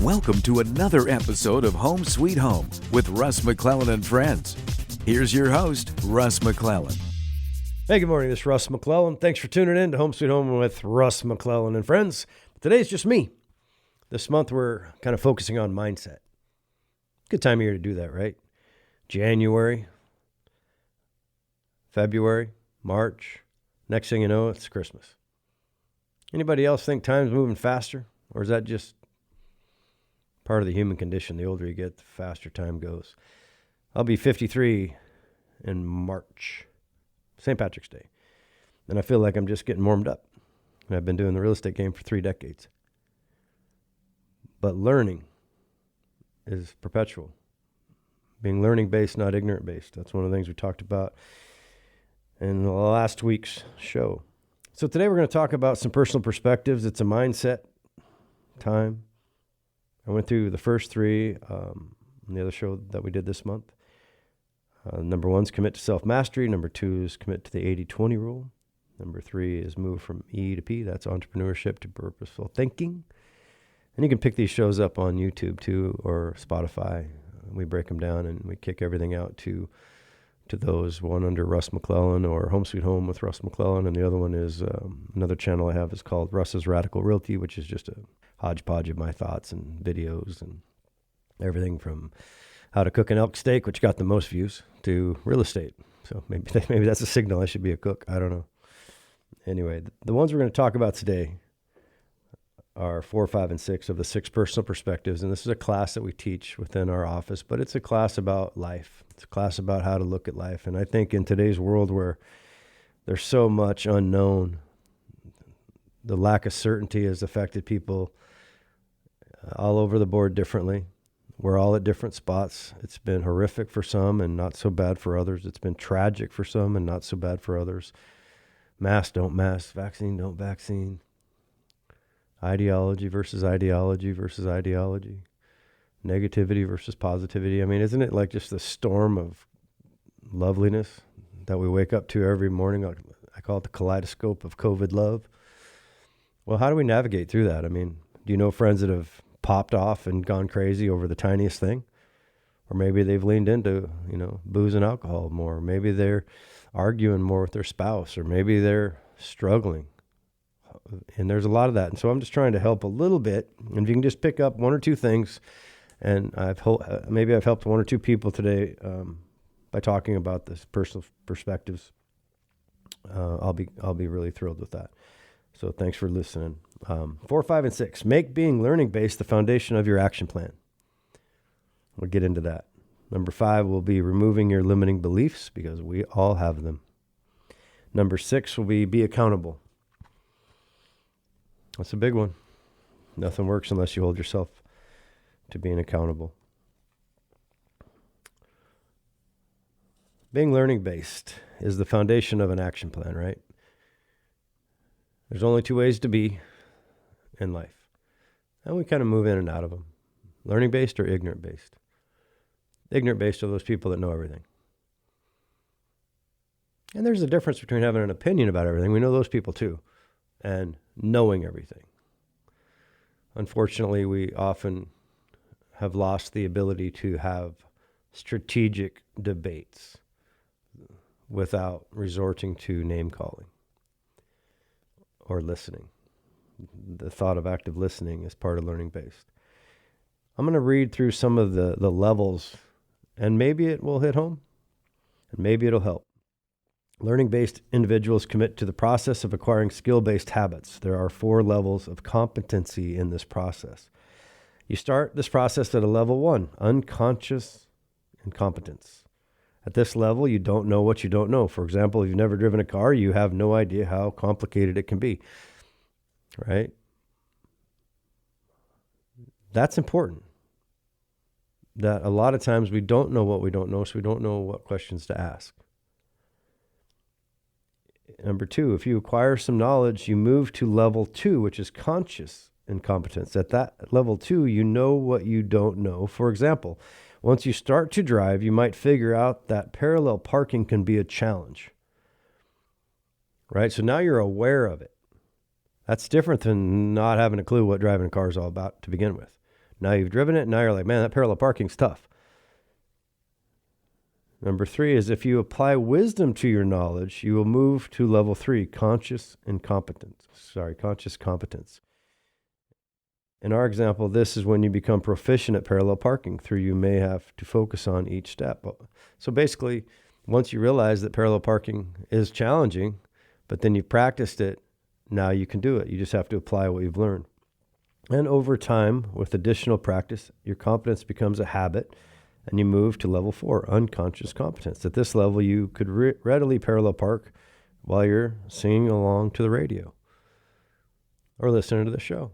Welcome to another episode of Home Sweet Home with Russ McClellan and Friends. Here's your host, Russ McClellan. Hey, good morning. This is Russ McClellan. Thanks for tuning in to Home Sweet Home with Russ McClellan and Friends. Today's just me. This month, we're kind of focusing on mindset. Good time of year to do that, right? January, February, March. Next thing you know, it's Christmas. Anybody else think time's moving faster? Or is that just part of the human condition? The older you get, the faster time goes. I'll be 53 in March, St. Patrick's Day. And I feel like I'm just getting warmed up. And I've been doing the real estate game for 3 decades. But learning is perpetual. Being learning-based, not ignorant-based. That's one of the things we talked about in the last week's show. So today we're going to talk about some personal perspectives. It's a mindset time. I went through the first 3 on the other show that we did this month. Number 1 is commit to self-mastery. Number 2 is commit to the 80-20 rule. Number 3 is move from E to P. That's entrepreneurship to purposeful thinking. And you can pick these shows up on YouTube too, or Spotify. We break them down and we kick everything out to those. One under Russ McClellan or Home Sweet Home with Russ McClellan. And the other one is another channel I have is called Russ's Radical Realty, which is just a hodgepodge of my thoughts and videos and everything from how to cook an elk steak, which got the most views, to real estate. So maybe that's a signal I should be a cook. I don't know. Anyway, the ones we're going to talk about today are 4, 5, and 6 of the 6 personal perspectives. And this is a class that we teach within our office, but it's a class about life. It's a class about how to look at life. And I think in today's world where there's so much unknown, the lack of certainty has affected people all over the board differently. We're all at different spots. It's been horrific for some and not so bad for others. It's been tragic for some and not so bad for others. Mask, don't mask. Vaccine, don't vaccine. Ideology versus ideology versus ideology. Negativity versus positivity. I mean, isn't it like just a storm of loveliness that we wake up to every morning? I call it the kaleidoscope of COVID love. Well, how do we navigate through that? I mean, do you know friends that have popped off and gone crazy over the tiniest thing? Or maybe they've leaned into, booze and alcohol more. Maybe they're arguing more with their spouse, or maybe they're struggling. And there's a lot of that. And so I'm just trying to help a little bit. And if you can just pick up 1 or 2 things, and I've helped 1 or 2 people today by talking about this personal perspectives. I'll be really thrilled with that. So thanks for listening. 4, 5, and 6. Make being learning-based the foundation of your action plan. We'll get into that. Number 5 will be removing your limiting beliefs, because we all have them. Number 6 will be accountable. That's a big one. Nothing works unless you hold yourself to being accountable. Being learning-based is the foundation of an action plan, right? There's only 2 ways to be in life. And we kind of move in and out of them. Learning-based or ignorant-based. Ignorant-based are those people that know everything. And there's a difference between having an opinion about everything. We know those people too. And knowing everything. Unfortunately, we often have lost the ability to have strategic debates without resorting to name calling or listening. The thought of active listening is part of learning based. I'm going to read through some of the levels, and maybe it will hit home, and maybe it'll help. Learning-based individuals commit to the process of acquiring skill-based habits. There are 4 levels of competency in this process. You start this process at a level 1, unconscious incompetence. At this level, you don't know what you don't know. For example, if you've never driven a car, you have no idea how complicated it can be, right? That's important. That a lot of times we don't know what we don't know, so we don't know what questions to ask. Number 2, if you acquire some knowledge, you move to level 2, which is conscious incompetence. At that level 2, you know what you don't know. For example, once you start to drive, you might figure out that parallel parking can be a challenge. Right? So now you're aware of it. That's different than not having a clue what driving a car is all about to begin with. Now you've driven it, now you're like, man, that parallel parking's tough. Number 3 is if you apply wisdom to your knowledge, you will move to level 3, conscious competence. In our example, this is when you become proficient at parallel parking through you may have to focus on each step. So basically, once you realize that parallel parking is challenging, but then you've practiced it, now you can do it. You just have to apply what you've learned. And over time, with additional practice, your competence becomes a habit, and you move to level 4, unconscious competence. At this level, you could readily parallel park while you're singing along to the radio or listening to the show.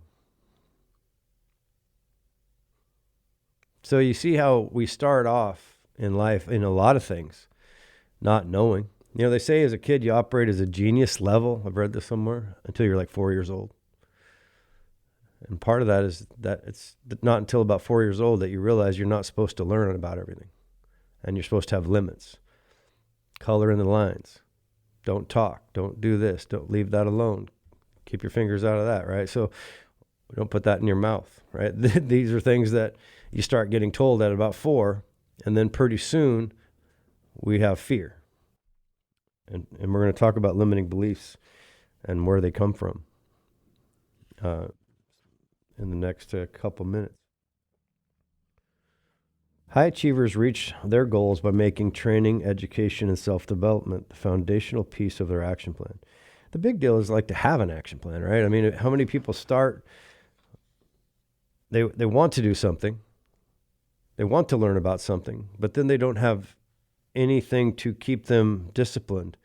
So you see how we start off in life in a lot of things, not knowing. You know, they say as a kid, you operate as a genius level. I've read this somewhere, until you're like 4 years old. And part of that is that it's not until about 4 years old that you realize you're not supposed to learn about everything. And you're supposed to have limits. Color in the lines. Don't talk. Don't do this. Don't leave that alone. Keep your fingers out of that, right? So don't put that in your mouth, right? These are things that you start getting told at about 4, and then pretty soon we have fear. And we're going to talk about limiting beliefs and where they come from in the next couple minutes. High achievers reach their goals by making training, education, and self-development the foundational piece of their action plan. The big deal is like to have an action plan, right? I mean, how many people start, they want to do something, they want to learn about something, but then they don't have anything to keep them disciplined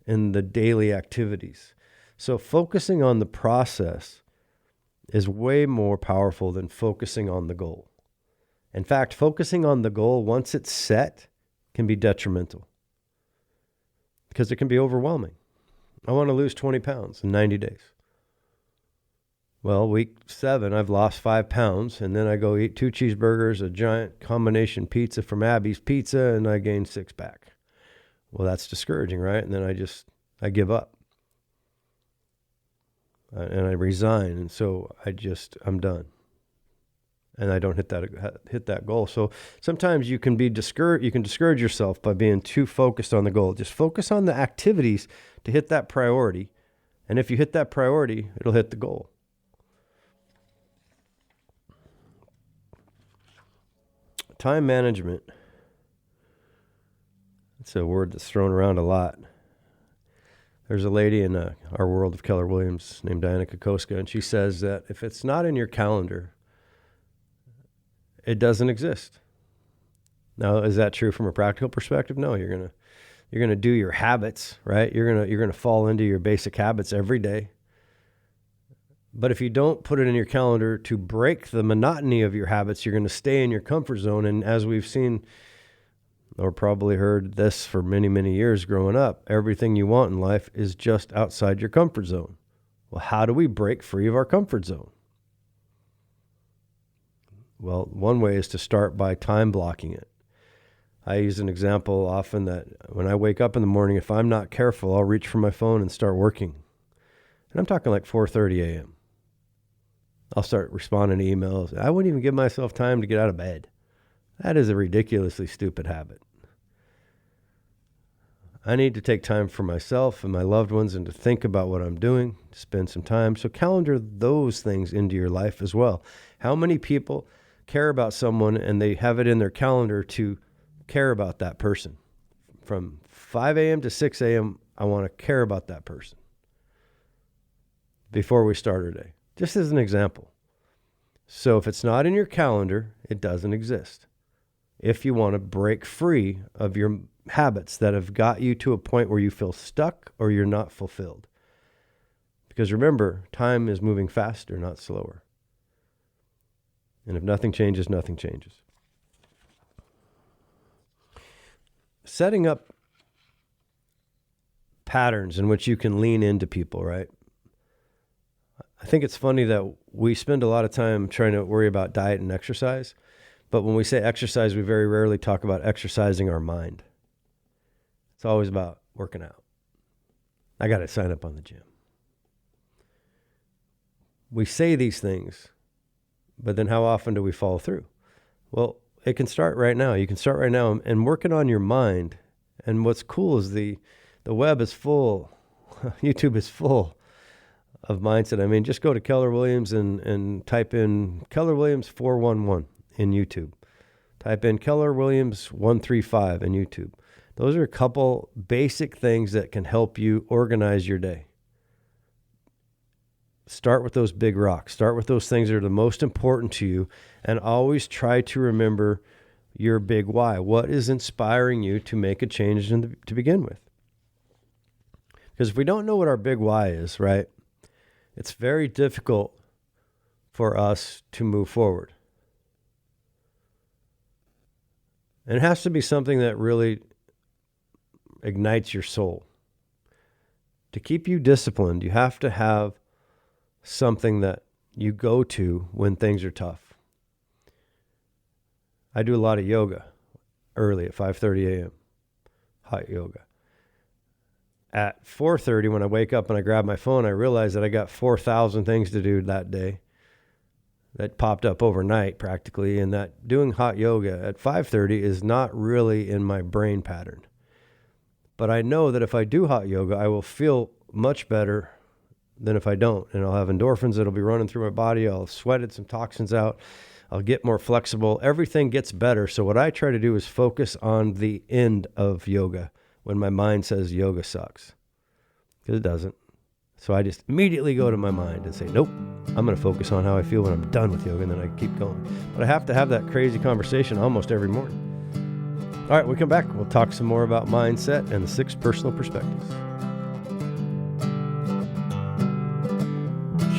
in the daily activities. So focusing on the process is way more powerful than focusing on the goal. In fact, focusing on the goal once it's set can be detrimental because it can be overwhelming. I want to lose 20 pounds in 90 days. Well, week 7, I've lost 5 pounds, and then I go eat 2 cheeseburgers, a giant combination pizza from Abby's Pizza, and I gain 6 back. Well, that's discouraging, right? And then I give up. And I resign, and so I'm done. And I don't hit that goal. So sometimes you can be discouraged. You can discourage yourself by being too focused on the goal. Just focus on the activities to hit that priority. And if you hit that priority, it'll hit the goal. Time management. It's a word that's thrown around a lot. There's a lady in our world of Keller Williams named Diana Kokoska, and she says that if it's not in your calendar, it doesn't exist. Now, is that true from a practical perspective? No, you're gonna do your habits, right? You're gonna fall into your basic habits every day. But if you don't put it in your calendar to break the monotony of your habits, you're gonna stay in your comfort zone. And as we've seen, or probably heard this for many, many years growing up, everything you want in life is just outside your comfort zone. Well, how do we break free of our comfort zone? Well, one way is to start by time blocking it. I use an example often that when I wake up in the morning, if I'm not careful, I'll reach for my phone and start working. And I'm talking like 4:30 a.m. I'll start responding to emails. I wouldn't even give myself time to get out of bed. That is a ridiculously stupid habit. I need to take time for myself and my loved ones and to think about what I'm doing, to spend some time. So calendar those things into your life as well. How many people care about someone and they have it in their calendar to care about that person? From 5 a.m. to 6 a.m., I want to care about that person before we start our day. Just as an example. So if it's not in your calendar, it doesn't exist. If you want to break free of your habits that have got you to a point where you feel stuck or you're not fulfilled. Because remember, time is moving faster, not slower. And if nothing changes, nothing changes. Setting up patterns in which you can lean into people, right? I think it's funny that we spend a lot of time trying to worry about diet and exercise. But when we say exercise, we very rarely talk about exercising our mind. It's always about working out. I got to sign up on the gym. We say these things But then how often do we follow through? Well, it can start right now. You can start right now and working on your mind. And what's cool is the web is full, YouTube is full of mindset. I mean, just go to Keller Williams and type in Keller Williams 411 in YouTube. Type in Keller Williams 135 in YouTube. Those are a couple basic things that can help you organize your day. Start with those big rocks. Start with those things that are the most important to you, and always try to remember your big why. What is inspiring you to make a change to begin with? Because if we don't know what our big why is, right, it's very difficult for us to move forward. And it has to be something that really ignites your soul. To keep you disciplined, you have to have something that you go to when things are tough. I do a lot of yoga early at 5:30 a.m., hot yoga. At 4:30, when I wake up and I grab my phone, I realize that I got 4,000 things to do that day that popped up overnight practically, and that doing hot yoga at 5:30 is not really in my brain pattern. But I know that if I do hot yoga, I will feel much better than if I don't. And I'll have endorphins that'll be running through my body. I'll have sweated some toxins out. I'll get more flexible. Everything gets better. So what I try to do is focus on the end of yoga when my mind says yoga sucks. Because it doesn't. So I just immediately go to my mind and say, nope, I'm going to focus on how I feel when I'm done with yoga, and then I keep going. But I have to have that crazy conversation almost every morning. All right, when we come back, we'll talk some more about mindset and the 6 personal perspectives.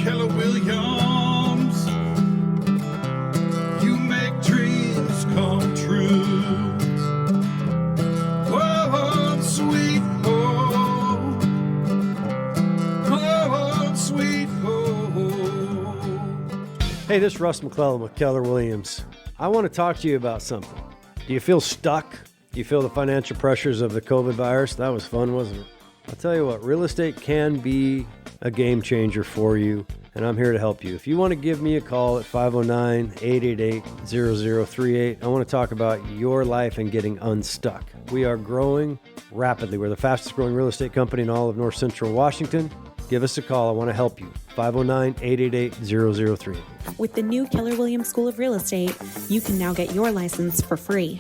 Keller Williams, you make dreams come true. Home sweet home, home sweet home. Hey, this is Russ McClellan with Keller Williams. I want to talk to you about something. Do you feel stuck? Do you feel the financial pressures of the COVID virus? That was fun, wasn't it? I'll tell you what, real estate can be a game changer for you, and I'm here to help you. If you want to give me a call at 509-888-0038, I want to talk about your life and getting unstuck. We are growing rapidly. We're the fastest growing real estate company in all of North Central Washington. Give us a call. I want to help you. 509-888-0038. With the new Keller Williams School of Real Estate, you can now get your license for free.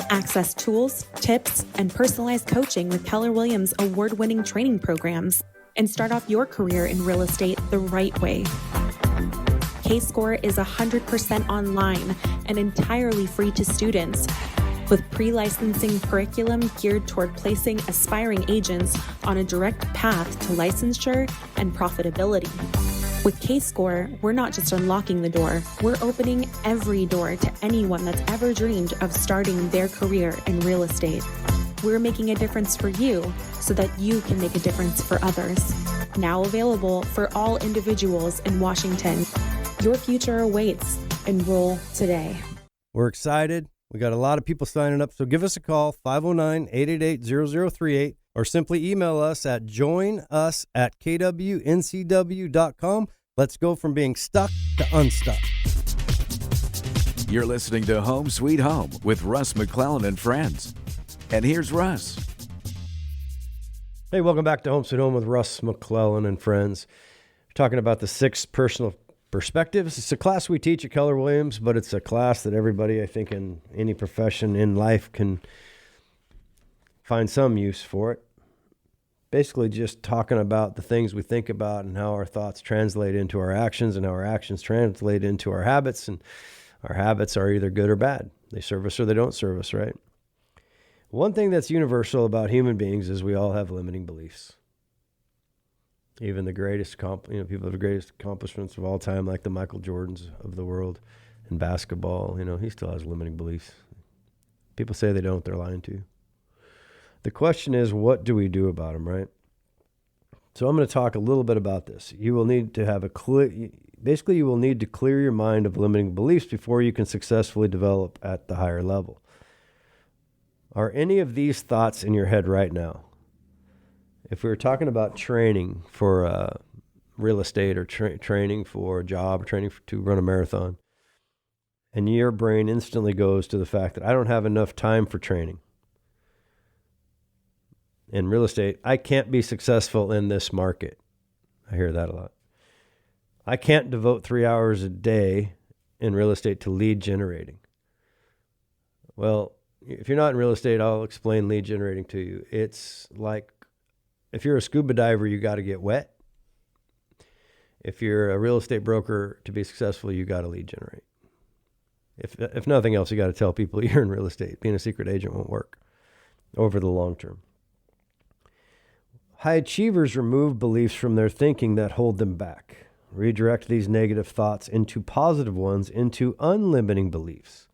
Access tools, tips, and personalized coaching with Keller Williams award-winning training programs, and start off your career in real estate the right way. K-Score is 100% online and entirely free to students, with pre-licensing curriculum geared toward placing aspiring agents on a direct path to licensure and profitability. With K-Score, we're not just unlocking the door, we're opening every door to anyone that's ever dreamed of starting their career in real estate. We're making a difference for you so that you can make a difference for others. Now available for all individuals in Washington. Your future awaits. Enroll today. We're excited. We got a lot of people signing up, so give us a call, 509-888-0038, or simply email us at joinus@kwncw.com. Let's go from being stuck to unstuck. You're listening to Home Sweet Home with Russ McClellan and friends. And here's Russ. Hey, welcome back to Home Sweet Home with Russ McClellan and friends. We're talking about the 6 personal perspectives. It's a class we teach at Keller Williams, but it's a class that everybody, I think, in any profession in life can find some use for it. Basically just talking about the things we think about and how our thoughts translate into our actions and how our actions translate into our habits. And our habits are either good or bad. They serve us or they don't serve us, right? One thing that's universal about human beings is we all have limiting beliefs. Even the greatest, people have the greatest accomplishments of all time, like the Michael Jordans of the world in basketball. He still has limiting beliefs. People say they don't, they're lying to you. The question is, what do we do about them, right? So I'm going to talk a little bit about this. You will need to have you will need to clear your mind of limiting beliefs before you can successfully develop at the higher level. Are any of these thoughts in your head right now? If we were talking about training for real estate or training for a job or training to run a marathon, and your brain instantly goes to the fact that I don't have enough time for training. In real estate, I can't be successful in this market. I hear that a lot. I can't devote 3 hours a day in real estate to lead generating. Well, if you're not in real estate, I'll explain lead generating to you. It's like if you're a scuba diver, you got to get wet. If you're a real estate broker, to be successful, you got to lead generate. If nothing else, you got to tell people you're in real estate. Being a secret agent won't work over the long term. High achievers remove beliefs from their thinking that hold them back. Redirect these negative thoughts into positive ones, into unlimiting beliefs.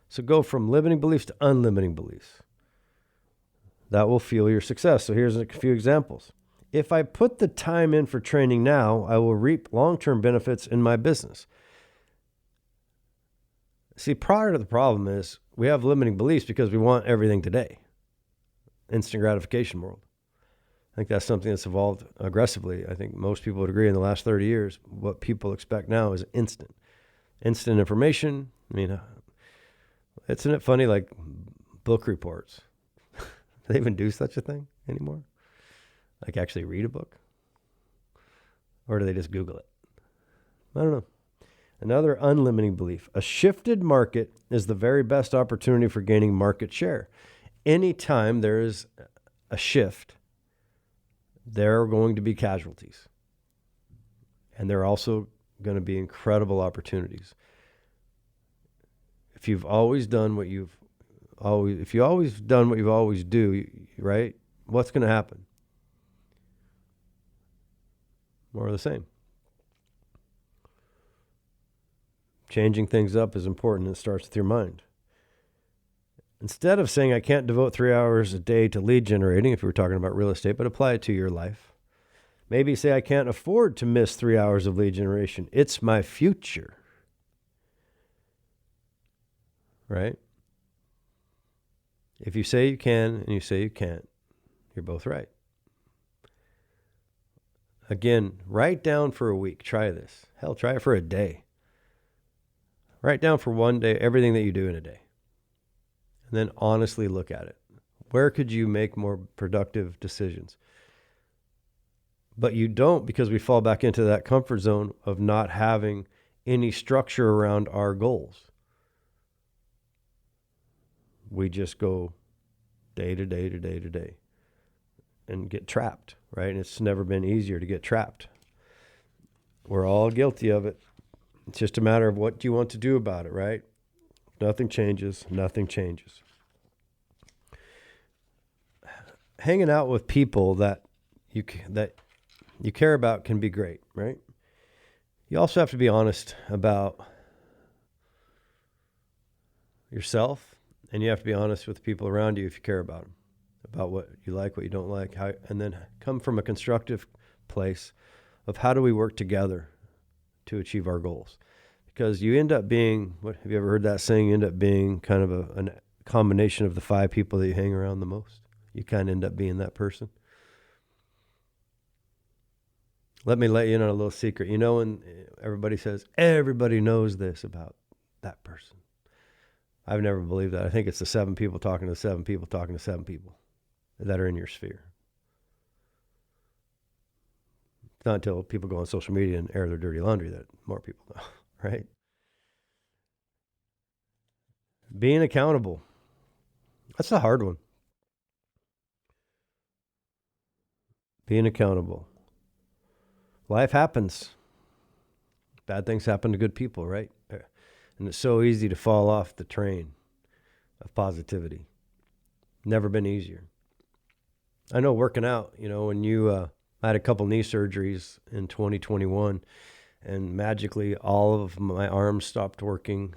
So go from limiting beliefs to unlimiting beliefs. That will fuel your success. So here's a few examples. If I put the time in for training now, I will reap long-term benefits in my business. See, part of the problem is we have limiting beliefs because we want everything today. Instant gratification world. I think that's something that's evolved aggressively. I think most people would agree in the last 30 years, what people expect now is instant information. I mean, isn't it funny, like book reports? Do they even do such a thing anymore? Like actually read a book? Or do they just Google it? I don't know. Another unlimiting belief. A shifted market is the very best opportunity for gaining market share. Anytime there is a shift, there are going to be casualties. And there are also going to be incredible opportunities. If you've always done what you've always do, right? What's going to happen? More of the same. Changing things up is important. It starts with your mind. Instead of saying I can't devote 3 hours a day to lead generating, if we were talking about real estate, but apply it to your life. Maybe say I can't afford to miss 3 hours of lead generation. It's my future. Right? If you say you can and you say you can't, you're both right. Again, write down for a week. Try this. Hell, try it for a day. Write down for one day everything that you do in a day. And then honestly look at it. Where could you make more productive decisions? But you don't, because we fall back into that comfort zone of not having any structure around our goals. We just go day to day to day to day and get trapped, right? And it's never been easier to get trapped. We're all guilty of it. It's just a matter of what do you want to do about it, right? Nothing changes. Nothing changes. Hanging out with people that you care about can be great, right? You also have to be honest about yourself, and you have to be honest with the people around you if you care about them, about what you like, what you don't like, and then come from a constructive place of how do we work together to achieve our goals. Because you end up being, have you ever heard that saying? You end up being kind of a combination of the 5 people that you hang around the most. You kind of end up being that person. Let me let you in on a little secret. You know, when everybody says, everybody knows this about that person. I've never believed that. I think it's the 7 people talking to 7 people talking to 7 people that are in your sphere. It's not until people go on social media and air their dirty laundry that more people know, right? Being accountable. That's a hard one. Being accountable. Life happens. Bad things happen to good people, right? And it's so easy to fall off the train of positivity. Never been easier. I know working out, you know, when I had a couple knee surgeries in 2021, and magically all of my arms stopped working.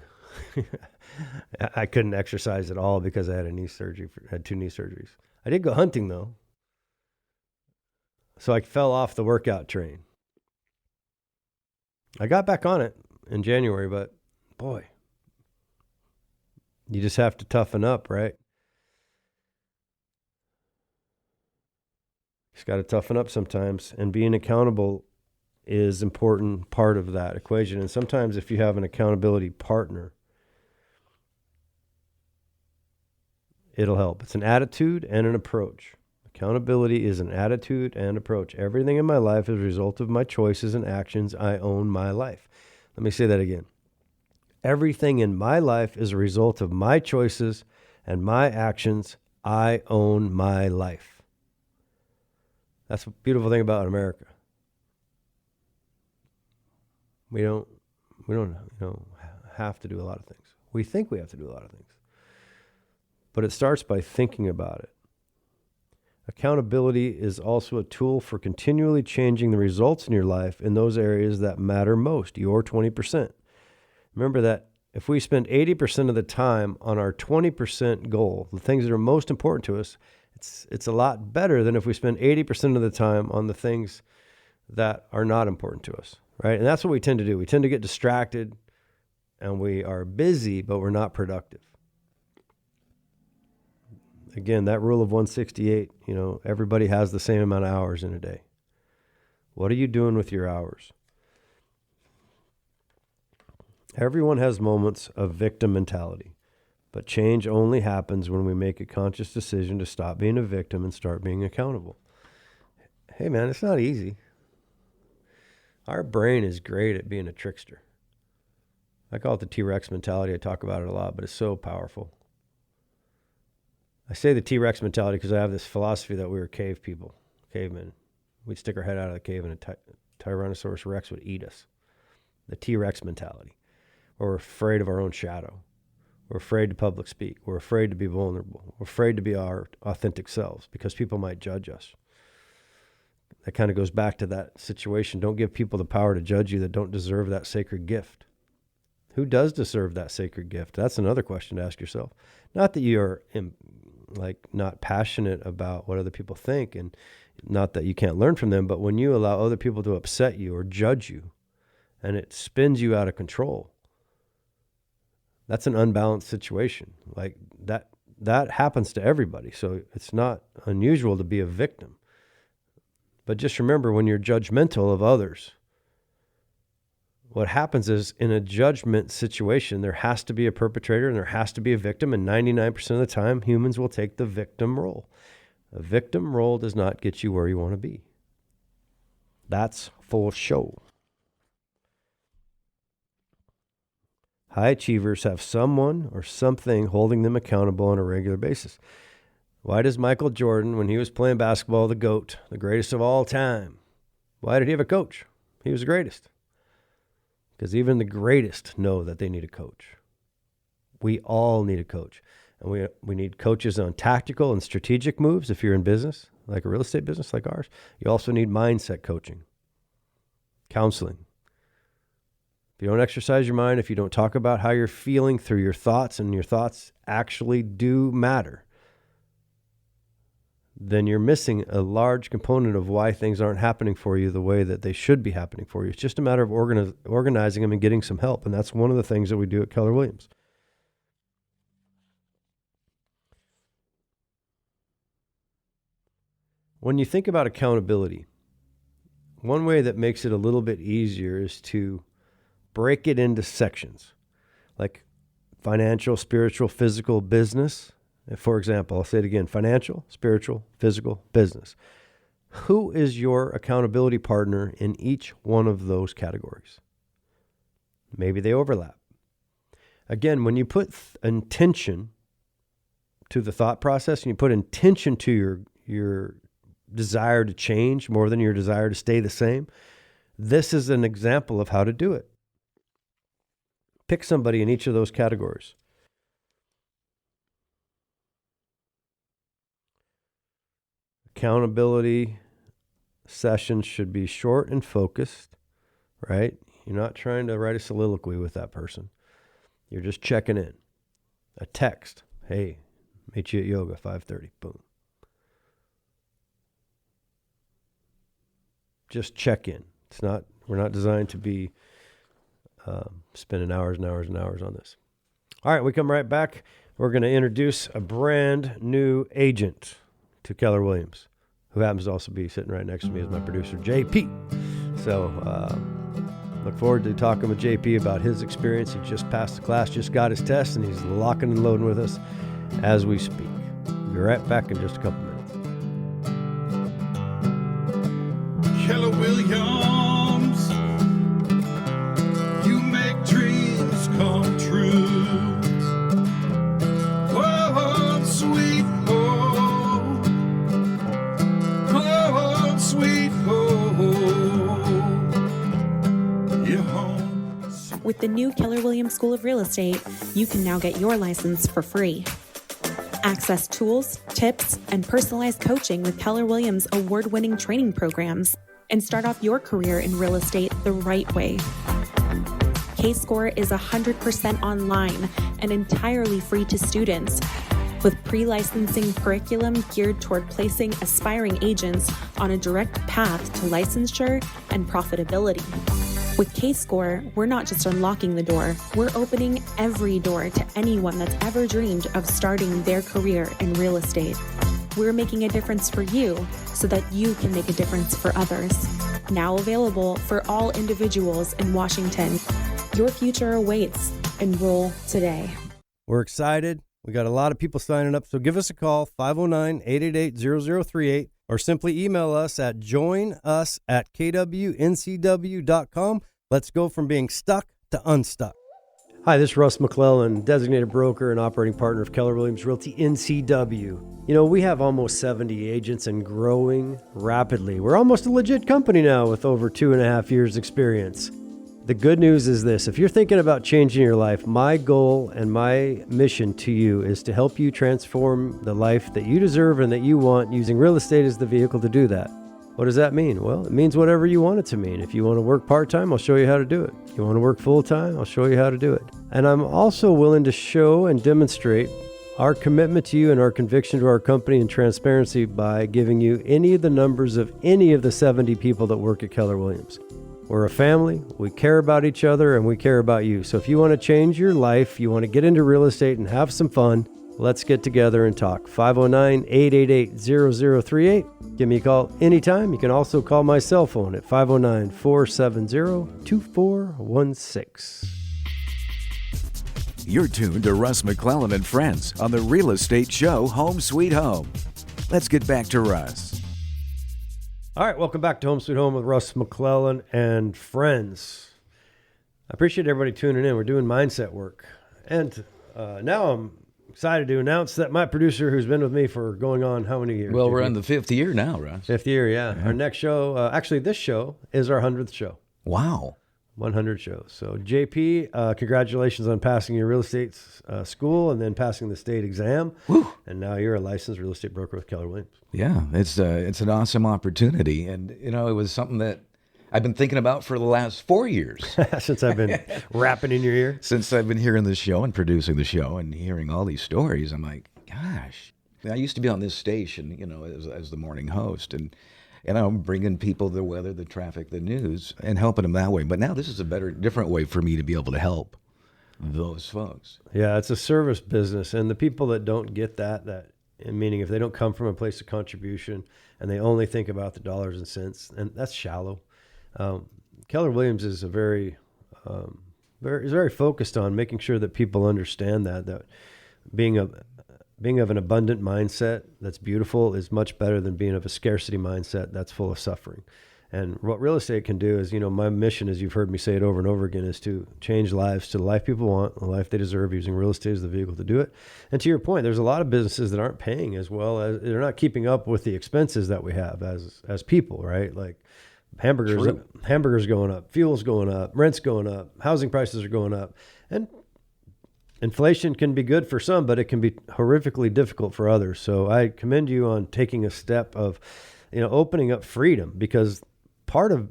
I couldn't exercise at all because I had had 2 knee surgeries. I did go hunting though. So I fell off the workout train. I got back on it in January, but boy, you just have to toughen up, right? Just got to toughen up sometimes. And being accountable is an important part of that equation. And sometimes if you have an accountability partner, it'll help. It's an attitude and an approach. Accountability is an attitude and approach. Everything in my life is a result of my choices and actions. I own my life. Let me say that again. Everything in my life is a result of my choices and my actions. I own my life. That's the beautiful thing about America. We don't have to do a lot of things. We think we have to do a lot of things. But it starts by thinking about it. Accountability is also a tool for continually changing the results in your life in those areas that matter most, your 20%. Remember that if we spend 80% of the time on our 20% goal, the things that are most important to us, it's a lot better than if we spend 80% of the time on the things that are not important to us, right? And that's what we tend to do. We tend to get distracted and we are busy, but we're not productive. Again, that rule of 168, everybody has the same amount of hours in a day. What are you doing with your hours? Everyone has moments of victim mentality, but change only happens when we make a conscious decision to stop being a victim and start being accountable. Hey man, it's not easy. Our brain is great at being a trickster. I call it the T-Rex mentality. I talk about it a lot, but it's so powerful. I say the T-Rex mentality because I have this philosophy that we were cavemen. We'd stick our head out of the cave and a Tyrannosaurus Rex would eat us. The T-Rex mentality. We're afraid of our own shadow. We're afraid to public speak. We're afraid to be vulnerable. We're afraid to be our authentic selves because people might judge us. That kind of goes back to that situation. Don't give people the power to judge you that don't deserve that sacred gift. Who does deserve that sacred gift? That's another question to ask yourself. Not that you're not passionate about what other people think, and not that you can't learn from them, but when you allow other people to upset you or judge you and it spins you out of control, that's an unbalanced situation. Like that happens to everybody. So it's not unusual to be a victim. But just remember, when you're judgmental of others, what happens is in a judgment situation, there has to be a perpetrator and there has to be a victim. And 99% of the time, humans will take the victim role. A victim role does not get you where you want to be. That's full show. High achievers have someone or something holding them accountable on a regular basis. Why does Michael Jordan, when he was playing basketball, the GOAT, the greatest of all time, why did he have a coach? He was the greatest. Because even the greatest know that they need a coach. We all need a coach. And we need coaches on tactical and strategic moves if you're in business, like a real estate business like ours. You also need mindset coaching, counseling. If you don't exercise your mind, if you don't talk about how you're feeling through your thoughts, and your thoughts actually do matter, then you're missing a large component of why things aren't happening for you the way that they should be happening for you. It's just a matter of organizing them and getting some help. And that's one of the things that we do at Keller Williams. When you think about accountability, one way that makes it a little bit easier is to break it into sections, like financial, spiritual, physical, business. For example, I'll say it again, financial, spiritual, physical, business. Who is your accountability partner in each one of those categories? Maybe they overlap. Again, when you put intention to the thought process and you put intention to your desire to change more than your desire to stay the same, this is an example of how to do it. Pick somebody in each of those categories. Accountability sessions should be short and focused, right? You're not trying to write a soliloquy with that person. You're just checking in. A text, hey, meet you at yoga, 5:30, boom. Just check in. We're not designed to be spending hours and hours and hours on this. All right, we come right back. We're going to introduce a brand new agent to Keller Williams, who happens to also be sitting right next to me as my producer, JP. So look forward to talking with JP about his experience. He just passed the class, just got his test, and he's locking and loading with us as we speak. We'll be right back in just a couple minutes. Keller Williams, you make dreams come true. Home sweet home, home sweet home, your home. With the new Keller Williams School of Real Estate, you can now get your license for free. Access tools, tips, and personalized coaching with Keller Williams award-winning training programs, and start off your career in real estate the right way. K-Score is 100% online and entirely free to students, with pre-licensing curriculum geared toward placing aspiring agents on a direct path to licensure and profitability. With K-Score, we're not just unlocking the door, we're opening every door to anyone that's ever dreamed of starting their career in real estate. We're making a difference for you so that you can make a difference for others. Now available for all individuals in Washington. Your future awaits. Enroll today. We're excited. We got a lot of people signing up, so give us a call, 509-888-0038, or simply email us at joinus@kwnCW.com. Let's go from being stuck to unstuck. Hi, this is Russ McClellan, designated broker and operating partner of Keller Williams Realty NCW. You know, we have almost 70 agents and growing rapidly. We're almost a legit company now with over 2.5 years experience. The good news is this: if you're thinking about changing your life, my goal and my mission to you is to help you transform the life that you deserve and that you want, using real estate as the vehicle to do that. What does that mean? Well, it means whatever you want it to mean. If you want to work part-time, I'll show you how to do it. If you want to work full-time, I'll show you how to do it. And I'm also willing to show and demonstrate our commitment to you and our conviction to our company and transparency by giving you any of the numbers of any of the 70 people that work at Keller Williams. We're a family, we care about each other, and we care about you. So if you want to change your life, you want to get into real estate and have some fun, let's get together and talk. 509-888-0038. Give me a call anytime. You can also call my cell phone at 509-470-2416. You're tuned to Russ McClellan and Friends on the Real Estate Show Home Sweet Home. Let's get back to Russ. All right, welcome back to Home Sweet Home with Russ McClellan and Friends. I appreciate everybody tuning in. We're doing mindset work. And now I'm excited to announce that my producer, who's been with me for going on how many years? Well, we're on the 5th year now, Russ. 5th year, yeah. Our next show, actually this show is our 100th show. Wow. 100 shows. So JP, congratulations on passing your real estate school and then passing the state exam. Woo. And now you're a licensed real estate broker with Keller Williams. Yeah, it's an awesome opportunity. And, you know, it was something that I've been thinking about for the last 4 years. Since I've been rapping in your ear? Since I've been hearing the show and producing the show and hearing all these stories, I'm like, gosh. I used to be on this station, you know, as the morning host. And I'm bringing people the weather, the traffic, the news, and helping them that way. But now this is a different way for me to be able to help those folks. Yeah, it's a service business. And the people that don't get that meaning if they don't come from a place of contribution and they only think about the dollars and cents, and that's shallow. Keller Williams is very focused on making sure that people understand that being of an abundant mindset that's beautiful is much better than being of a scarcity mindset that's full of suffering. And what real estate can do is, you know, my mission, as you've heard me say it over and over again, is to change lives to the life people want, the life they deserve, using real estate as the vehicle to do it. And to your point, there's a lot of businesses that aren't paying as well as, they're not keeping up with the expenses that we have as people, right? Like hamburgers going up, fuel's going up, rent's going up, housing prices are going up. And inflation can be good for some, but it can be horrifically difficult for others. So I commend you on taking a step of, you know, opening up freedom, because part of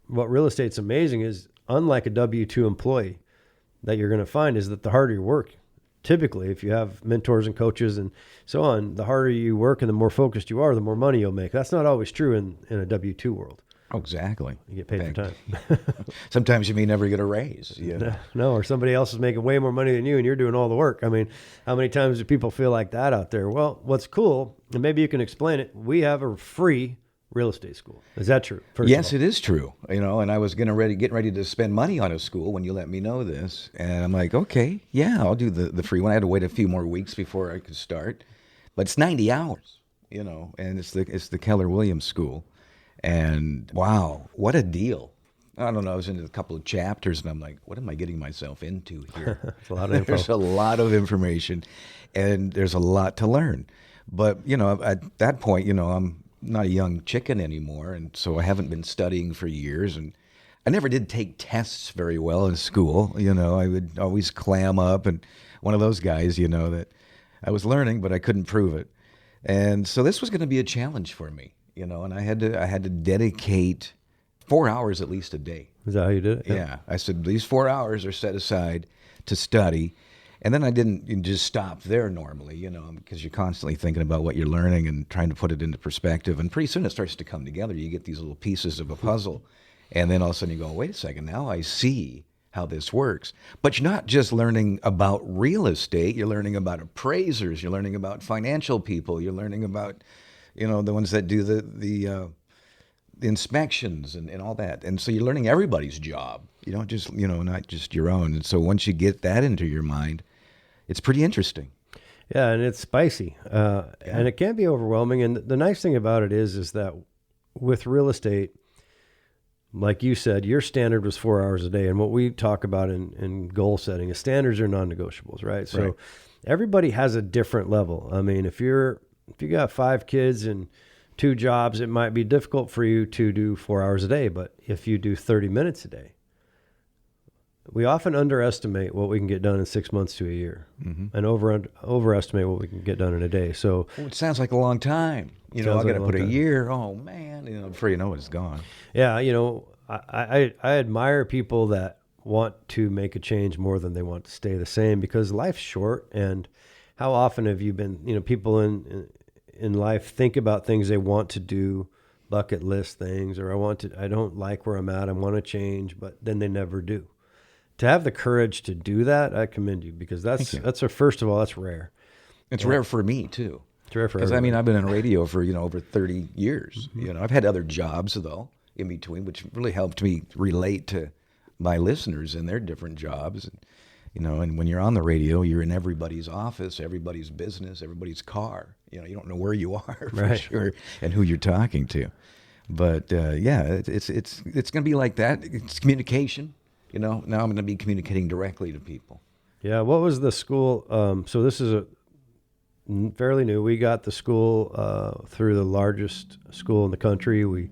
what real estate's amazing is, unlike a W-2 employee that you're going to find, is that the harder you work, typically, if you have mentors and coaches and so on, the harder you work and the more focused you are, the more money you'll make. That's not always true in a W-2 world. Oh, exactly. You get paid for time. Sometimes you may never get a raise. Yeah. No, or somebody else is making way more money than you and you're doing all the work. I mean, how many times do people feel like that out there? Well, what's cool, and maybe you can explain it, we have a free real estate school. Is that true? First Yes, of all? it is true. And I was getting ready to spend money on a school when you let me know this. And I'm like, okay, yeah, I'll do the free one. I had to wait a few more weeks before I could start. But it's 90 hours, and it's the Keller Williams school. And wow, what a deal. I don't know, I was into a couple of chapters and I'm like, what am I getting myself into here? It's a lot of info. There's a lot of information and there's a lot to learn. But, at that point, I'm not a young chicken anymore. And so I haven't been studying for years. And I never did take tests very well in school. I would always clam up and one of those guys, that I was learning, but I couldn't prove it. And so this was going to be a challenge for me, and I had to dedicate 4 hours at least a day. Is that how you did it? Yeah. I said, these 4 hours are set aside to study. And then I didn't just stop there normally, because you're constantly thinking about what you're learning and trying to put it into perspective. And pretty soon it starts to come together. You get these little pieces of a puzzle. And then all of a sudden you go, wait a second, now I see how this works. But you're not just learning about real estate. You're learning about appraisers. You're learning about financial people. You're learning about, the ones that do the inspections and all that. And so you're learning everybody's job, not just your own. And so once you get that into your mind, it's pretty interesting. Yeah, and it's spicy. And it can be overwhelming. And the nice thing about it is that with real estate, like you said, your standard was 4 hours a day. And what we talk about in goal setting is standards are non-negotiables, right? So everybody has a different level. I mean, if you got 5 kids and 2 jobs, it might be difficult for you to do 4 hours a day. But if you do 30 minutes a day, we often underestimate what we can get done in 6 months to a year, and overestimate what we can get done in a day. So it sounds like a long time. I got to put a year. Oh man, before you know it's gone. Yeah, I admire people that want to make a change more than they want to stay the same, because life's short. And how often have you been? People in life think about things they want to do, bucket list things, or I don't like where I'm at, I want to change, but then they never do. To have the courage to do that, I commend you, because first of all, that's rare. It's rare for me too. It's rare for because everybody. I've been in radio for over 30 years. I've had other jobs though in between, which really helped me relate to my listeners and their different jobs. And when you're on the radio, you're in everybody's office, everybody's business, everybody's car. You don't know where you are for sure and who you're talking to. But it's going to be like that. It's communication. Now I'm going to be communicating directly to people. Yeah. What was the school? So this is fairly new. We got the school through the largest school in the country. We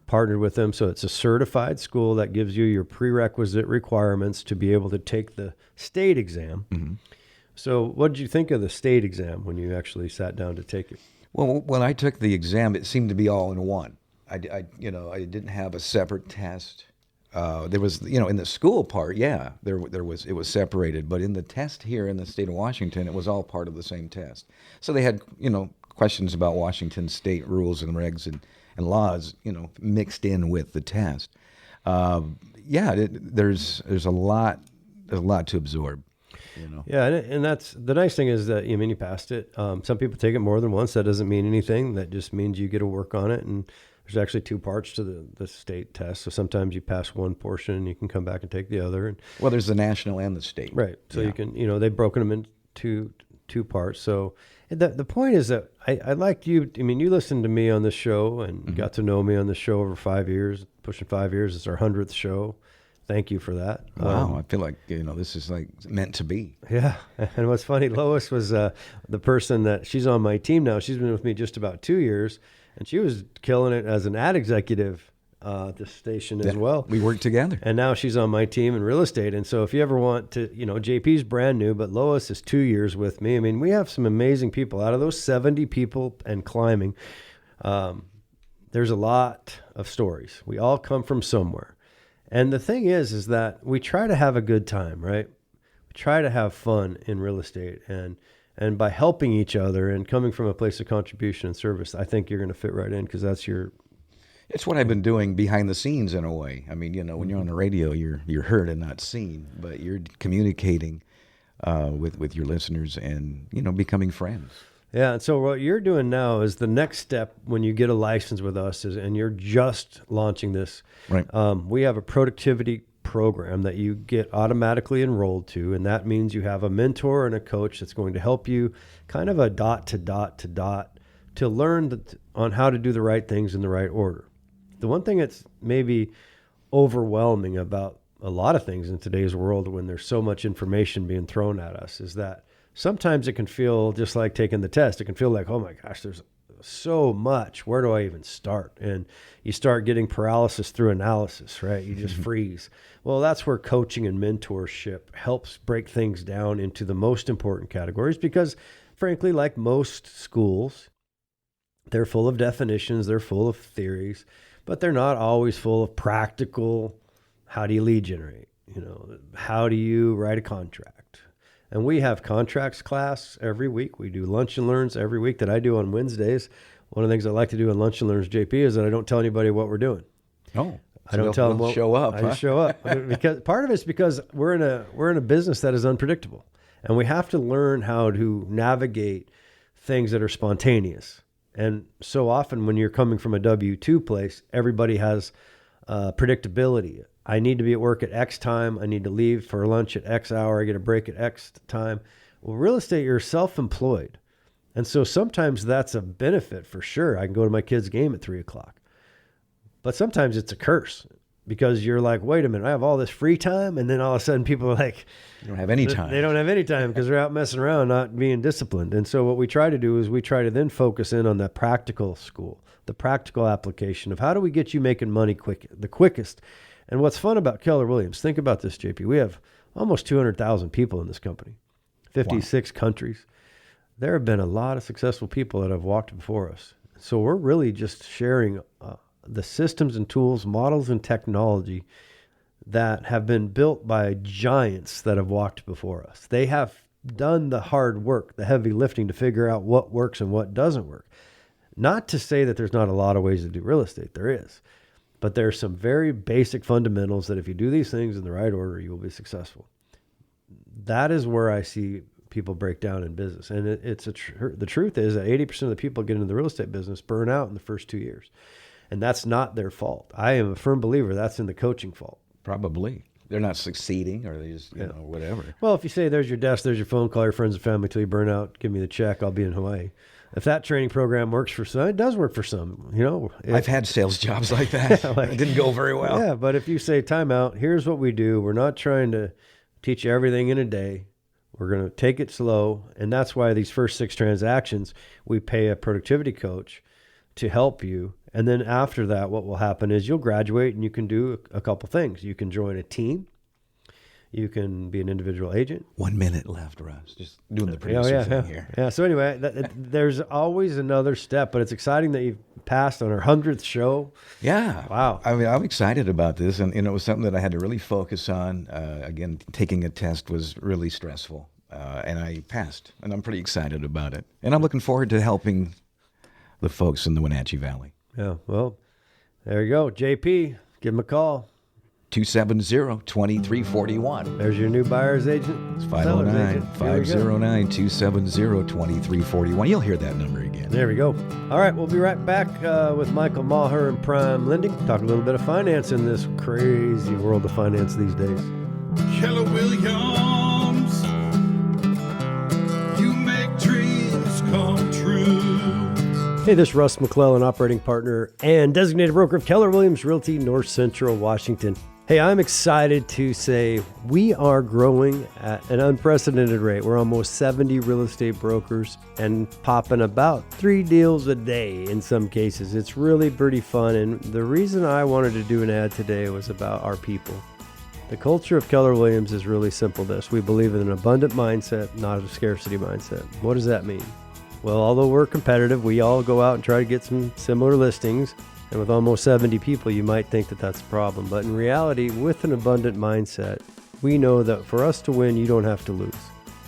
partnered with them. So it's a certified school that gives you your prerequisite requirements to be able to take the state exam. Mm-hmm. So what did you think of the state exam when you actually sat down to take it? Well, when I took the exam, it seemed to be all in one. I didn't have a separate test. There was, in the school part, it was separated, but in the test here in the state of Washington, it was all part of the same test. So they had, questions about Washington state rules and regs and laws, mixed in with the test. There's a lot to absorb. Yeah, and that's the nice thing is that you passed it. Some people take it more than once. That doesn't mean anything. That just means you get to work on it. And there's actually 2 parts to the state test. So sometimes you pass one portion and you can come back and take the other. And well, there's the national and the state. Right. So you can, they've broken them into two parts. So the point is that I like you. You listened to me on this show and got to know me on this show over 5 years, pushing 5 years. It's our 100th show. Thank you for that. Wow, I feel like, this is like meant to be. Yeah. And what's funny, Lois was the person that she's on my team now. She's been with me just about 2 years, and she was killing it as an ad executive at the station as well. We worked together. And now she's on my team in real estate. And so if you ever want to, JP's brand new, but Lois is 2 years with me. We have some amazing people. Out of those 70 people and climbing, there's a lot of stories. We all come from somewhere. And the thing is that we try to have a good time, right? We try to have fun in real estate, and by helping each other and coming from a place of contribution and service, I think you're going to fit right in, because that's your. It's what I've been doing behind the scenes in a way. When you're on the radio, you're heard and not seen, but you're communicating with your listeners and becoming friends. Yeah, and so what you're doing now is the next step when you get a license with us and you're just launching this. Right. We have a productivity program that you get automatically enrolled to, and that means you have a mentor and a coach that's going to help you kind of a dot to dot to dot to learn on how to do the right things in the right order. The one thing that's maybe overwhelming about a lot of things in today's world when there's so much information being thrown at us is that sometimes it can feel just like taking the test. It can feel like, oh my gosh, there's so much. Where do I even start? And you start getting paralysis through analysis, right? You just freeze. Well, that's where coaching and mentorship helps break things down into the most important categories because, frankly, like most schools, they're full of definitions, they're full of theories, but they're not always full of practical, how do you lead generate? How do you write a contract? And we have contracts class every week. We do lunch and learns every week that I do on Wednesdays. One of the things I like to do on lunch and learns, JP, is that I don't tell anybody what we're doing. Oh, I don't tell them what show up. I just show up because part of it's because we're in a business that is unpredictable, and we have to learn how to navigate things that are spontaneous. And so often when you're coming from a W-2 place, everybody has predictability. I need to be at work at X time. I need to leave for lunch at X hour. I get a break at X time. Well, real estate, you're self-employed. And so sometimes that's a benefit for sure. I can go to my kid's game at 3:00. But sometimes it's a curse because you're like, wait a minute, I have all this free time. And then all of a sudden people are like, You don't have any time. They don't have any time because they're out messing around, not being disciplined. And so what we try to do is we try to then focus in on the practical school, the practical application of how do we get you making money the quickest. And what's fun about Keller Williams, think about this, JP. We have almost 200,000 people in this company, 56 countries. There have been a lot of successful people that have walked before us. So we're really just sharing the systems and tools, models and technology that have been built by giants that have walked before us. They have done the hard work, the heavy lifting to figure out what works and what doesn't work. Not to say that there's not a lot of ways to do real estate. There is. But there are some very basic fundamentals that if you do these things in the right order, you will be successful. That is where I see people break down in business. And the truth is that 80% of the people get into the real estate business burn out in the first 2 years. And that's not their fault. I am a firm believer that's in the coaching fault. Probably. They're not succeeding or they just, whatever. Well, if you say there's your desk, there's your phone, call your friends and family till you burn out, give me the check, I'll be in Hawaii. If that training program works for some, it does work for some. I've had sales jobs like that. It didn't go very well. Yeah, but if you say, time out, here's what we do. We're not trying to teach you everything in a day. We're going to take it slow. And that's why these first 6 transactions, we pay a productivity coach to help you. And then after that, what will happen is you'll graduate and you can do a couple things. You can join a team. You can be an individual agent. 1 minute left, Russ. Just doing the producer thing here. Yeah. So anyway, there's always another step, but it's exciting that you've passed on our 100th show. Yeah. Wow. I mean, I'm excited about this. And, it was something that I had to really focus on. Again, taking a test was really stressful. And I passed. And I'm pretty excited about it. And I'm looking forward to helping the folks in the Wenatchee Valley. Yeah. Well, there you go. JP, give him a call. 270-2341. There's your new buyer's agent. It's 509-509-270-2341. You'll hear that number again. There we go. All right, we'll be right back with Michael Maher of PrimeLending. Talk a little bit of finance in this crazy world of finance these days. Keller Williams, you make dreams come true. Hey, this is Russ McClellan, operating partner and designated broker of Keller Williams Realty, North Central Washington. Hey, I'm excited to say we are growing at an unprecedented rate. We're almost 70 real estate brokers and popping about 3 deals a day in some cases. It's really pretty fun. And the reason I wanted to do an ad today was about our people. The culture of Keller Williams is really simple this. We believe in an abundant mindset, not a scarcity mindset. What does that mean? Well, although we're competitive, we all go out and try to get some similar listings. And with almost 70 people, you might think that that's a problem. But in reality, with an abundant mindset, we know that for us to win, you don't have to lose.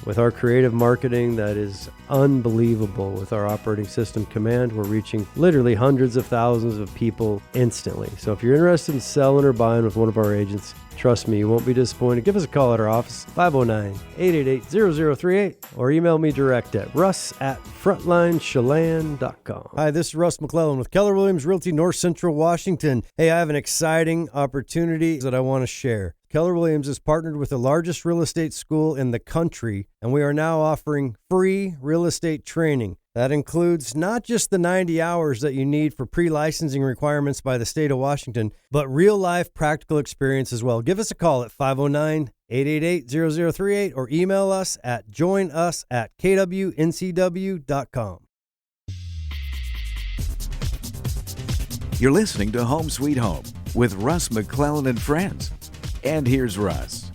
With our creative marketing that is unbelievable, with our operating system Command, we're reaching literally hundreds of thousands of people instantly. So if you're interested in selling or buying with one of our agents, Trust me, you won't be disappointed. Give us a call at our office, 509-888-0038, or email me direct at russ@frontlinechelan.com. Hi, this is Russ McClellan with Keller Williams Realty, North Central Washington. Hey, I have an exciting opportunity that I want to share. Keller Williams is partnered with the largest real estate school in the country, and we are now offering free real estate training. That includes not just the 90 hours that you need for pre-licensing requirements by the state of Washington, but real-life practical experience as well. Give us a call at 509-888-0038 or email us at joinus@kwnCW.com. You're listening to Home Sweet Home with Russ McClellan and Friends. And here's Russ.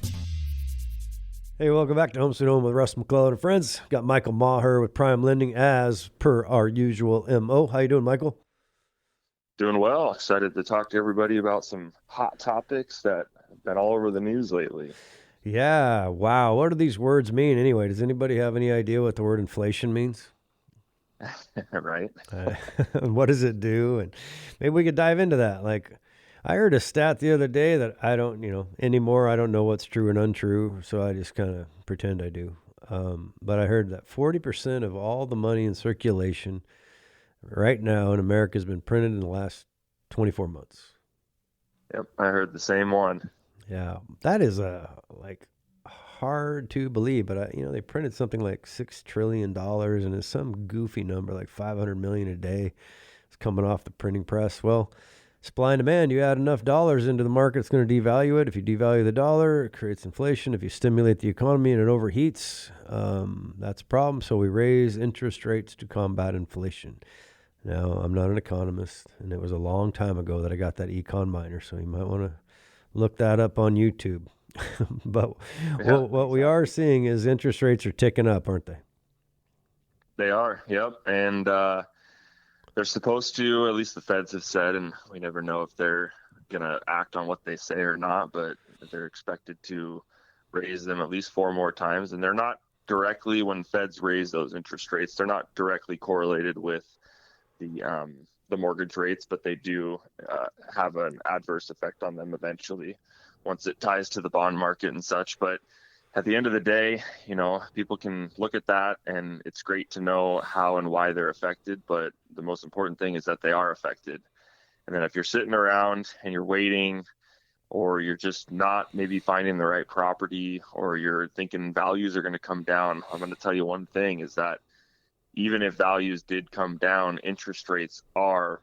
Hey, welcome back to Home Sweet Home with Russ McClellan and Friends. Got Michael Maher with PrimeLending as per our usual MO. How you doing, Michael? Doing well. Excited to talk to everybody about some hot topics that have been all over the news lately. Yeah, wow. What do these words mean anyway? Does anybody have any idea what the word inflation means? Right. What does it do? And maybe we could dive into that. Like, I heard a stat the other day that I don't, anymore. I don't know what's true and untrue, so I just kind of pretend I do. But I heard that 40% of all the money in circulation right now in America has been printed in the last 24 months. Yep, I heard the same one. Yeah, that is hard to believe, but they printed something like $6 trillion, and it's some goofy number like 500 million a day. It's coming off the printing press. Well, supply and demand, you add enough dollars into the market, it's going to devalue it. If you devalue the dollar, it creates inflation. If you stimulate the economy and it overheats, that's a problem. So we raise interest rates to combat inflation. Now, I'm not an economist, and it was a long time ago that I got that econ minor, so you might want to look that up on YouTube. But what we are seeing is interest rates are ticking up, aren't they? They are, yep. And they're supposed to, at least the feds have said, and we never know if they're going to act on what they say or not, but they're expected to raise them at least 4 more times. And they're not directly, when feds raise those interest rates, they're not directly correlated with the mortgage rates, but they do have an adverse effect on them eventually once it ties to the bond market and such. But at the end of the day, people can look at that, and it's great to know how and why they're affected. But the most important thing is that they are affected. And then if you're sitting around and you're waiting, or you're just not maybe finding the right property, or you're thinking values are going to come down, I'm going to tell you one thing is that even if values did come down, interest rates are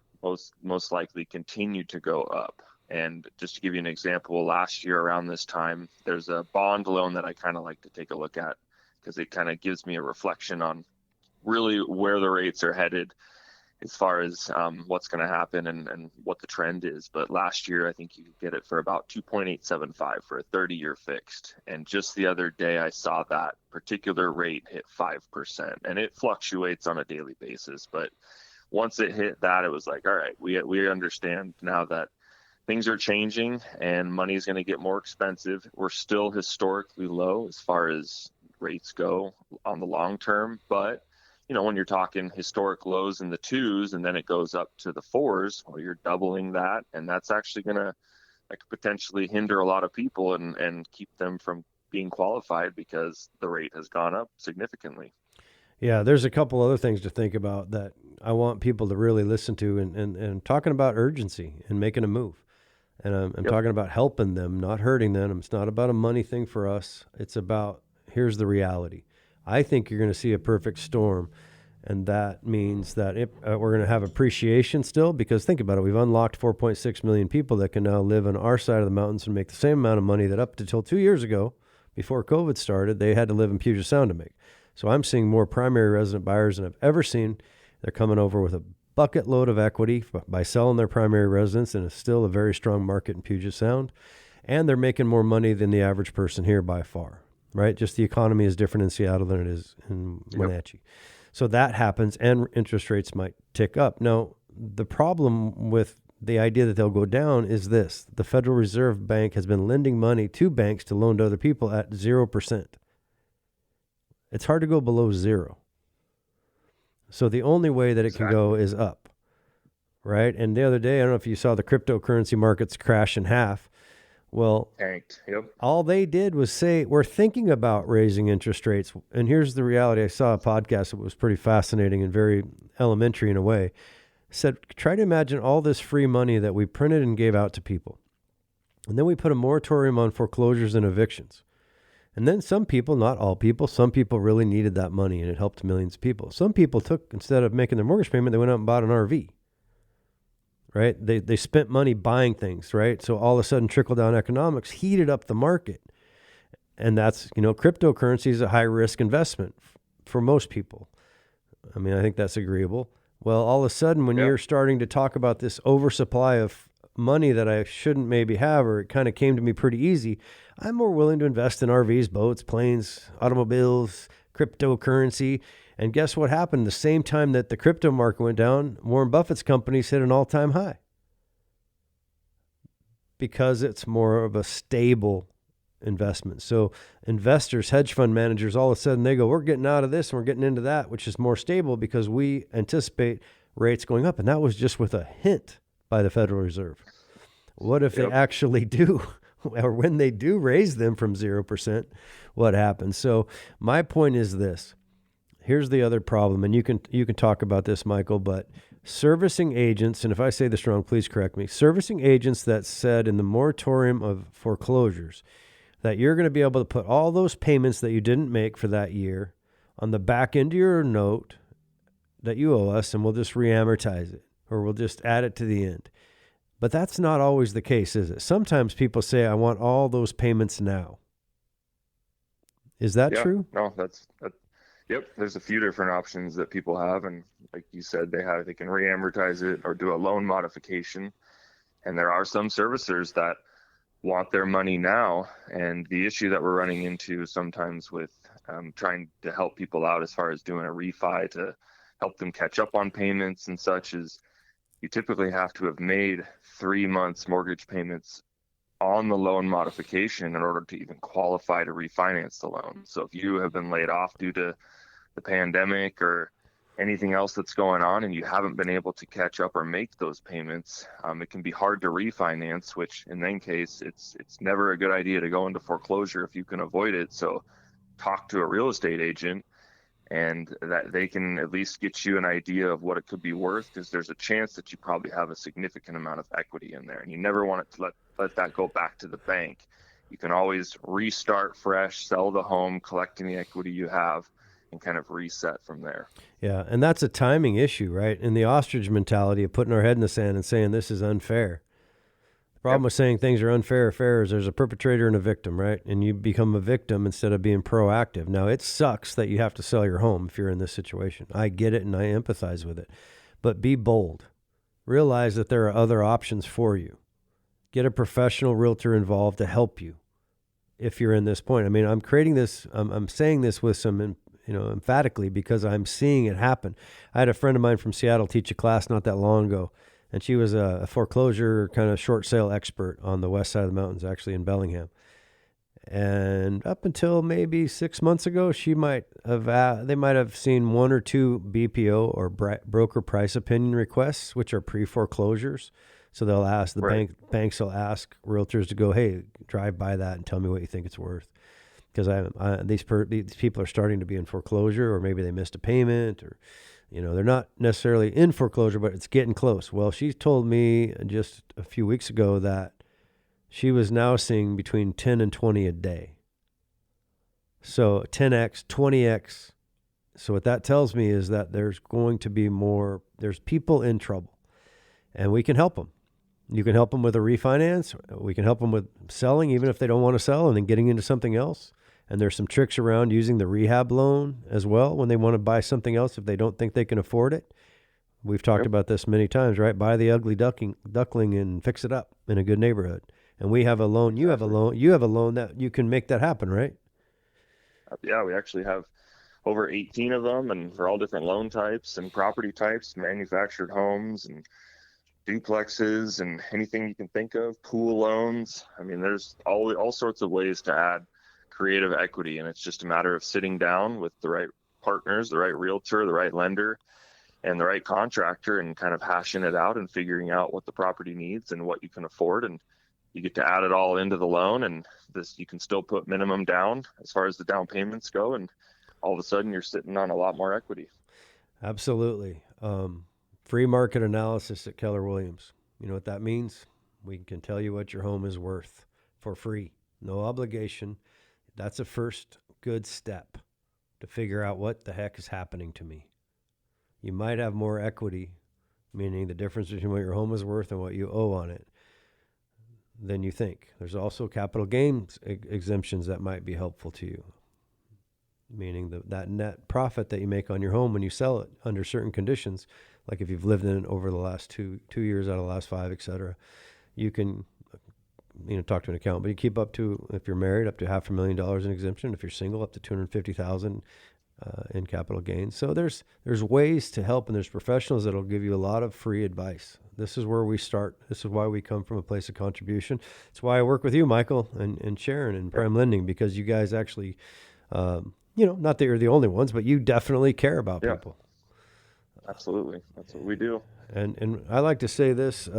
most likely continue to go up. And just to give you an example, last year around this time, there's a bond loan that I kind of like to take a look at because it kind of gives me a reflection on really where the rates are headed as far as what's going to happen and what the trend is. But last year, I think you could get it for about 2.875 for a 30-year fixed. And just the other day, I saw that particular rate hit 5%. And it fluctuates on a daily basis. But once it hit that, it was like, all right, we understand now that things are changing and money is going to get more expensive. We're still historically low as far as rates go on the long term. But, when you're talking historic lows in the 2s and then it goes up to the 4s, well, you're doubling that. And that's actually going to potentially hinder a lot of people and keep them from being qualified because the rate has gone up significantly. Yeah, there's a couple other things to think about that I want people to really listen to, and talking about urgency and making a move. And I'm talking about helping them, not hurting them. It's not about a money thing for us. It's about, here's the reality. I think you're going to see a perfect storm, and that means that we're going to have appreciation still, because think about it. We've unlocked 4.6 million people that can now live on our side of the mountains and make the same amount of money that up until 2 years ago, before COVID started, they had to live in Puget Sound to make. So I'm seeing more primary resident buyers than I've ever seen. They're coming over with a bucket load of equity by selling their primary residence, and it's still a very strong market in Puget Sound. And they're making more money than the average person here by far, right? Just the economy is different in Seattle than it is in Wenatchee. So that happens, and interest rates might tick up. Now, the problem with the idea that they'll go down is this. The Federal Reserve Bank has been lending money to banks to loan to other people at 0%. It's hard to go below 0. So the only way that it can go is up, right? And the other day, I don't know if you saw the cryptocurrency markets crash in half. Well, tanked. Yep. all they did was say, we're thinking about raising interest rates. And here's the reality. I saw a podcast that was pretty fascinating and very elementary in a way. It said, try to imagine all this free money that we printed and gave out to people. And then we put a moratorium on foreclosures and evictions. And then some people, not all people, some people really needed that money and it helped millions of people. Some people took, instead of making their mortgage payment, they went out and bought an RV. Right? They spent money buying things, right? So all of a sudden trickle-down economics heated up the market. And that's, cryptocurrency is a high-risk investment for most people. I mean, I think that's agreeable. Well, all of a sudden when you're starting to talk about this oversupply of money that I shouldn't maybe have, or it kind of came to me pretty easy, I'm more willing to invest in RVs, boats, planes, automobiles, cryptocurrency. And guess what happened? The same time that the crypto market went down, Warren Buffett's companies hit an all-time high because it's more of a stable investment. So investors, hedge fund managers, all of a sudden they go, we're getting out of this and we're getting into that, which is more stable because we anticipate rates going up. And that was just with a hint by the Federal Reserve. What if they actually do, or when they do raise them from 0%, what happens? So my point is this. Here's the other problem, and you can talk about this, Michael, but servicing agents, and if I say this wrong, please correct me, servicing agents that said in the moratorium of foreclosures that you're going to be able to put all those payments that you didn't make for that year on the back end of your note that you owe us, and we'll just re-amortize it, or we'll just add it to the end. But that's not always the case, is it? Sometimes people say, I want all those payments now. Is that true? No, that's yep. There's a few different options that people have, and like you said, they can re-amortize it or do a loan modification. And there are some servicers that want their money now. And the issue that we're running into sometimes with trying to help people out as far as doing a refi to help them catch up on payments and such is you typically have to have made 3 months mortgage payments on the loan modification in order to even qualify to refinance the loan. So if you have been laid off due to the pandemic or anything else that's going on and you haven't been able to catch up or make those payments, it can be hard to refinance, which in that case, it's never a good idea to go into foreclosure if you can avoid it. So talk to a real estate agent and that they can at least get you an idea of what it could be worth, because there's a chance that you probably have a significant amount of equity in there, and you never want it to let that go back to the bank. You can always restart fresh, sell the home, collecting the equity you have, and kind of reset from there. Yeah, and that's a timing issue, right? And the ostrich mentality of putting our head in the sand and saying this is unfair. The problem with saying things are unfair or fair is there's a perpetrator and a victim, right? And you become a victim instead of being proactive. Now, it sucks that you have to sell your home if you're in this situation. I get it and I empathize with it. But be bold. Realize that there are other options for you. Get a professional realtor involved to help you if you're in this point. I mean, I'm creating this, I'm saying this with some, emphatically because I'm seeing it happen. I had a friend of mine from Seattle teach a class not that long ago. And she was a foreclosure kind of short sale expert on the west side of the mountains, actually in Bellingham. And up until maybe 6 months ago, they might have seen 1 or 2 BPO or broker price opinion requests, which are pre-foreclosures. So they'll ask banks will ask realtors to go, hey, drive by that and tell me what you think it's worth. Because these people are starting to be in foreclosure, or maybe they missed a payment, or they're not necessarily in foreclosure, but it's getting close. Well, she told me just a few weeks ago that she was now seeing between 10 and 20 a day. So 10x, 20x. So what that tells me is that there's going to be there's people in trouble, and we can help them. You can help them with a refinance. We can help them with selling, even if they don't want to sell, and then getting into something else. And there's some tricks around using the rehab loan as well when they want to buy something else if they don't think they can afford it. We've talked about this many times, right? Buy the ugly duckling and fix it up in a good neighborhood. And we have a loan. You have a loan. You have a loan that you can make that happen, right? Yeah, we actually have over 18 of them, and for all different loan types and property types, manufactured homes and duplexes and anything you can think of, pool loans. I mean, there's all sorts of ways to add creative equity, and it's just a matter of sitting down with the right partners, the right realtor, the right lender, and the right contractor, and kind of hashing it out and figuring out what the property needs and what you can afford, and you get to add it all into the loan, and you can still put minimum down as far as the down payments go. And all of a sudden you're sitting on a lot more equity. Absolutely. Free market analysis at Keller Williams. You know what that means? We can tell you what your home is worth for free. No obligation. That's a first good step to figure out what the heck is happening to me. You might have more equity, meaning the difference between what your home is worth and what you owe on it, than you think. There's also capital gains exemptions that might be helpful to you, meaning that net profit that you make on your home when you sell it under certain conditions, like if you've lived in it over the last two years out of the last 5, et cetera, you can talk to an accountant, but you keep up to, if you're married, up to $500,000 in exemption. If you're single, up to $250,000 in capital gains. So there's ways to help, and there's professionals that'll give you a lot of free advice. This is where we start. This is why we come from a place of contribution. It's why I work with you, Michael, and Sharon and PrimeLending, because you guys actually, not that you're the only ones, but you definitely care about people. Absolutely. That's what we do. And I like to say this,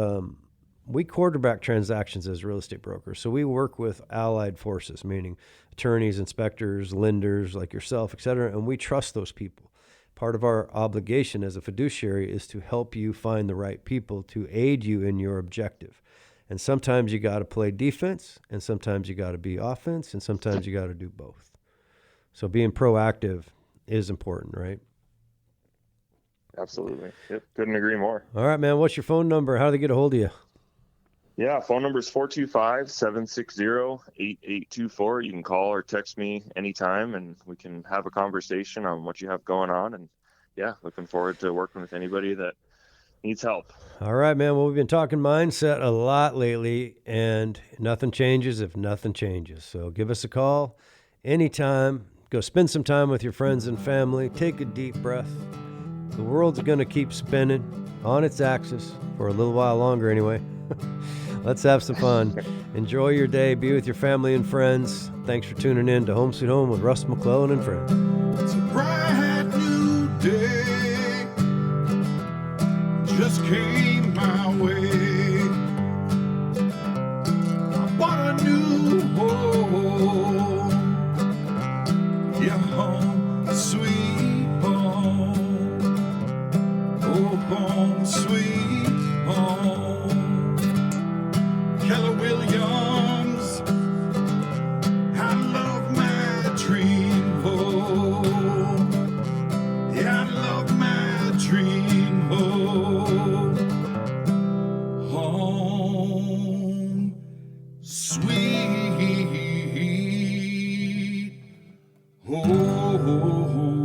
we quarterback transactions as real estate brokers. So we work with allied forces, meaning attorneys, inspectors, lenders like yourself, et cetera, and we trust those people. Part of our obligation as a fiduciary is to help you find the right people to aid you in your objective. And sometimes you got to play defense, and sometimes you got to be offense, and sometimes you got to do both. So being proactive is important, right? Absolutely. Yep. Couldn't agree more. All right, man. What's your phone number? How do they get a hold of you? Yeah, phone number is 425-760-8824. You can call or text me anytime, and we can have a conversation on what you have going on. And yeah, looking forward to working with anybody that needs help. All right, man. Well, we've been talking mindset a lot lately, and nothing changes if nothing changes. So give us a call anytime. Go spend some time with your friends and family. Take a deep breath. The world's going to keep spinning on its axis for a little while longer anyway. Let's have some fun. Enjoy your day. Be with your family and friends. Thanks for tuning in to Home Sweet Home with Russ, McClellan, and Friends. It's a bright new day, just came my way. I bought a new home, yeah, home sweet home, oh, home sweet home. Keller Williams, I love my dream home. Yeah, I love my dream home. Home, sweet home.